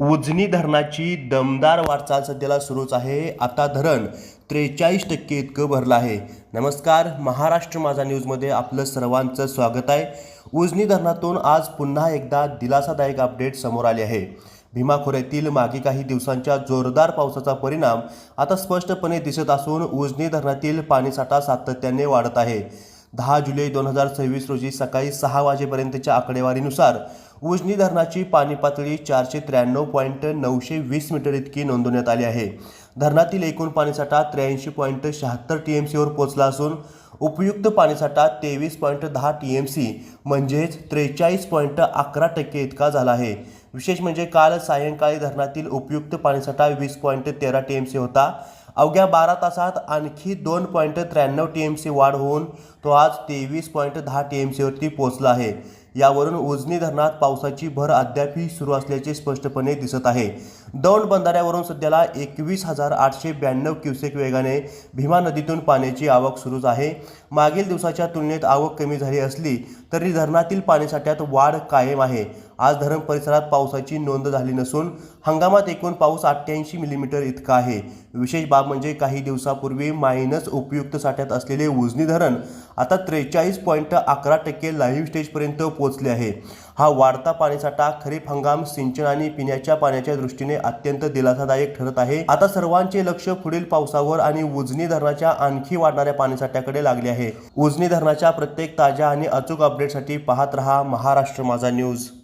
उजनी धरणाची दमदार वाटचाल सध्याला सुरूच आहे. आता धरण 43% इतकं भरलं आहे. नमस्कार, महाराष्ट्र माझा न्यूजमध्ये आपलं सर्वांचं स्वागत आहे. उजनी धरणातून आज पुन्हा एकदा दिलासादायक अपडेट समोर आले आहे. भीमा खोऱ्यातील मागे काही दिवसांच्या जोरदार पावसाचा परिणाम आता स्पष्टपणे दिसत असून उजनी धरणातील पाणीसाठा सातत्याने वाढत आहे. 10 जुलै 2026 रोजी सकाळी 6 वाजेपर्यंतच्या आकडेवारीनुसार उजनी धरणाची पाणी पातळी 493.920 मीटर इतकी नोंदवण्यात आली आहे. धरणातील एकूण पाणीसाठा 83.76 TMCवर पोहोचला असून उपयुक्त पाणीसाठा 23.10 TMC म्हणजेच 43.11% इतका झाला आहे. विशेष म्हणजे काल सायंकाळी धरणातील उपयुक्त पाणीसाठा 20.13 TMC होता. अवघ्या 12 तासात आणखी 2.93 TMC वाढ होऊन तो आज 23.10 TMCवरती पोहोचला आहे. यावरून उजनी धरणात पावसाची भर अद्यापही सुरू असल्याचे स्पष्टपणे दिसत आहे. दौंड बंधाऱ्यावरून सध्याला 21,892 क्युसेक वेगाने भीमा नदीतून पाण्याची आवक सुरूच आहे. मागील दिवसाच्या तुलनेत आवक कमी झाली असली तरी धरणातील पाणीसाठ्यात वाढ कायम आहे. आज धरण परिसरात पावसाची नोंद झाली नसून हंगामात एकूण पाऊस 88 मिलीमीटर इतका आहे. विशेष बाब म्हणजे काही दिवसापूर्वी मायनस उपयुक्त साठ्यात असलेले उजनी धरण आता 43.11% लाईव्ह स्टेजपर्यंत पोहोचले आहे. हा वाढता पाणीसाठा खरीप हंगाम, सिंचन आणि पिण्याच्या पाण्याच्या दृष्टीने अत्यंत दिलासादायक ठरत आहे. आता सर्वांचे लक्ष पुढील पावसावर आणि उजनी धरणाच्या आणखी वाढणाऱ्या पाणीसाठ्याकडे लागले आहे. उजनी धरणाच्या प्रत्येक ताज्या आणि अचूक अपडेटसाठी पाहत रहा महाराष्ट्र माझा न्यूज.